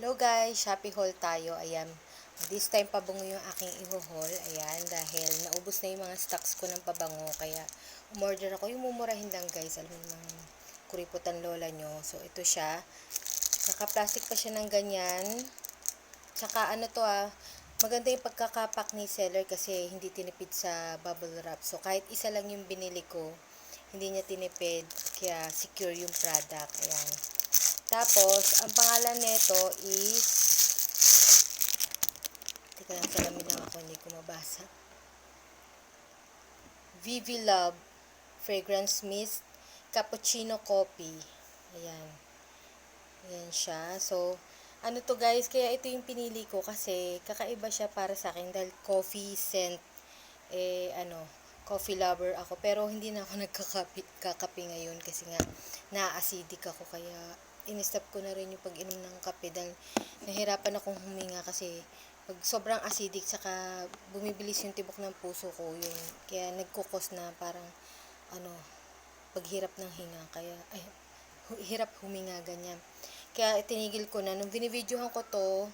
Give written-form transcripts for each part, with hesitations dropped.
Hello guys, Shopee haul tayo. Ayan. This time pabango yung aking i-haul. Ayan, dahil naubos na yung mga stocks ko ng pabango. Kaya umorder ako. Yung mumurahin lang guys. Alam mo yung kuriputan lola nyo. So ito siya. Naka-plastic pa siya ng ganyan. Tsaka ano to maganda yung pagkakapak ni seller kasi hindi tinipid sa bubble wrap. So kahit isa lang yung binili ko, hindi niya tinipid. Kaya secure yung product. Ayan. Tapos, ang pangalan nito is, teka lang, salamin lang ako, hindi ko mabasa. Vivi Love Fragrance Mist Cappuccino Coffee. Ayan. Ayan siya. So, ano to guys, kaya ito yung pinili ko kasi kakaiba siya para sa akin dahil coffee scent. Coffee lover ako. Pero hindi na ako nagkakape ngayon kasi nga na-acidic ako kaya in-stop ko na rin yung pag-inom ng kape dahil nahirapan akong huminga kasi pag sobrang acidic saka bumibilis yung tibok ng puso ko yun. Kaya nagkukos na parang paghirap ng hinga kaya hirap huminga ganyan. Kaya tinigil ko na nung binibidyohan ko to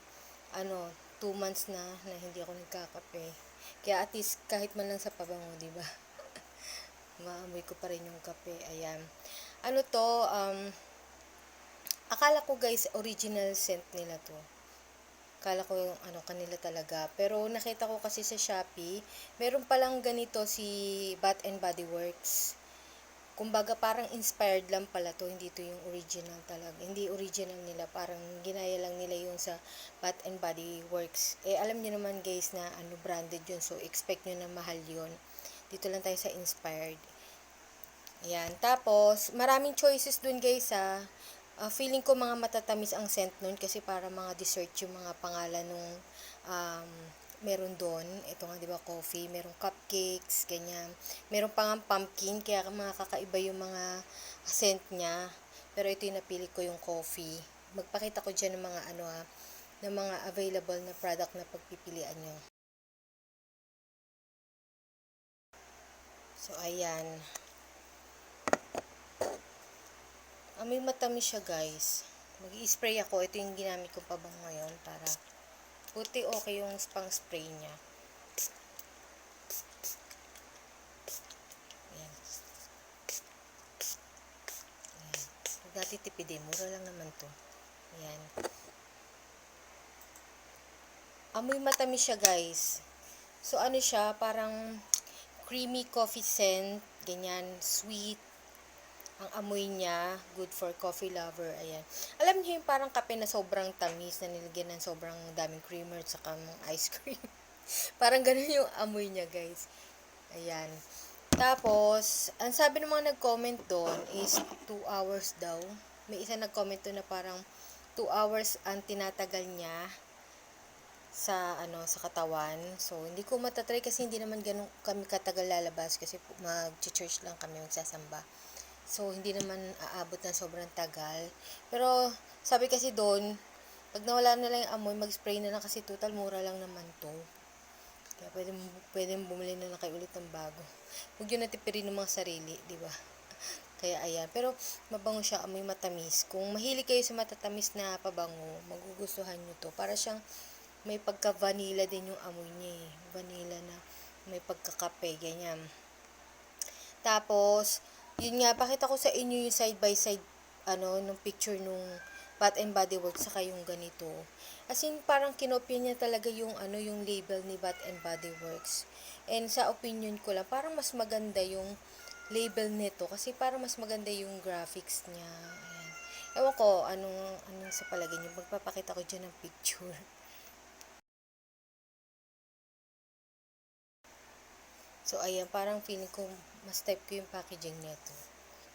2 months na hindi ako nagkakape. Kaya at least kahit man lang sa pabango, di ba? Maamoy ko pa rin yung kape. Ayan. Akala ko guys, original scent nila to. Akala ko yung kanila talaga. Pero nakita ko kasi sa Shopee, meron palang ganito si Bath and Body Works. Kumbaga parang inspired lang pala to, hindi to yung original talaga. Hindi original nila, parang ginaya lang nila yung sa Bath and Body Works. Alam niyo naman guys na branded yun, so expect nyo na mahal yun. Dito lang tayo sa inspired. Ayan, tapos maraming choices dun guys feeling ko mga matatamis ang scent nun kasi para mga dessert yung mga pangalan nung meron doon. Ito nga 'di ba, coffee, merong cupcakes, ganyan. Meron pa nga pumpkin kaya mga kakaiba yung mga scent niya. Pero ito yung napili ko, yung coffee. Magpakita ko diyan ng mga ng mga available na product na pagpipilian nyo. So ayan. May matamis siya guys. Mag-i-spray ako. Ito yung ginamit ko pa bang ngayon para puti okay yung pang spray niya. Ayan. Ayan. Huwag natin tipidin. Mura lang naman to. Ayan. Amoy matamis siya guys. So ano siya, parang creamy coffee scent. Ganyan. Sweet. Ang amoy niya, good for coffee lover. Ayan. Alam niyo yung parang kape na sobrang tamis na nilagyan ng sobrang daming creamer at saka ice cream. Parang ganun yung amoy niya, guys. Ayan. Tapos, ang sabi ng mga nag-comment doon is 2 hours daw. May isa nag-comment doon na parang 2 hours ang tinatagal niya sa katawan. So, hindi ko matatry kasi hindi naman ganun kami katagal lalabas kasi mag-church lang kami, magsasamba. So, hindi naman aabot ng sobrang tagal. Pero, sabi kasi doon, pag nawala na lang yung amoy, mag-spray na lang kasi total mura lang naman to. Kaya pwede bumili na lang kayo ulit ng bago. Huwag yun natipirin ng mga sarili, di ba? Kaya ayan. Pero, mabango siya, amoy matamis. Kung mahilig kayo sa matatamis na pabango, magugustuhan nyo to. Para siyang may pagka-vanilla din yung amoy niya eh. Vanilla na may pagkakape, ganyan. Tapos, yun nga, pakita ko sa inyo yung side by side, nung picture nung Bath and Body Works saka yung ganito. As in, parang kinopya niya talaga yung, yung label ni Bath and Body Works. And sa opinion ko lang, parang mas maganda yung label nito kasi parang mas maganda yung graphics niya. Ayan. Ewan ko, anong sa palagay niyo. Magpapakita ko dyan ng picture. So, ayan, parang feeling ko, mas type ko yung packaging nito.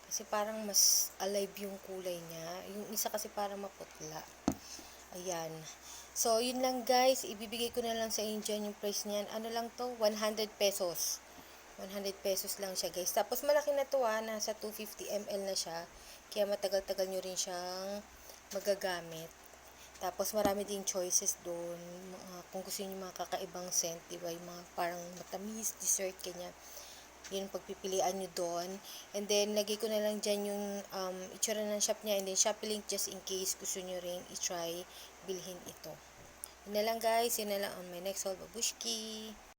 Kasi parang mas alive yung kulay niya. Yung isa kasi parang maputla. Ayan. So, yun lang guys. Ibibigay ko na lang sa inyo dyan yung price niyan. Ano lang to? 100 pesos. 100 pesos lang siya guys. Tapos malaki na to nasa 250 ml na siya. Kaya matagal-tagal nyo rin siyang magagamit. Tapos marami din choices doon. Kung gusto niyo mga kakaibang scent, diba? Yung mga parang matamis, dessert, ganyan. Yun ang pagpipilian nyo doon. And then, lagay ko na lang dyan yung itsura ng shop niya. And then, Shopee link just in case gusto nyo rin i-try bilhin ito. Yun na lang guys. Yun na lang on my next haul. Babushki!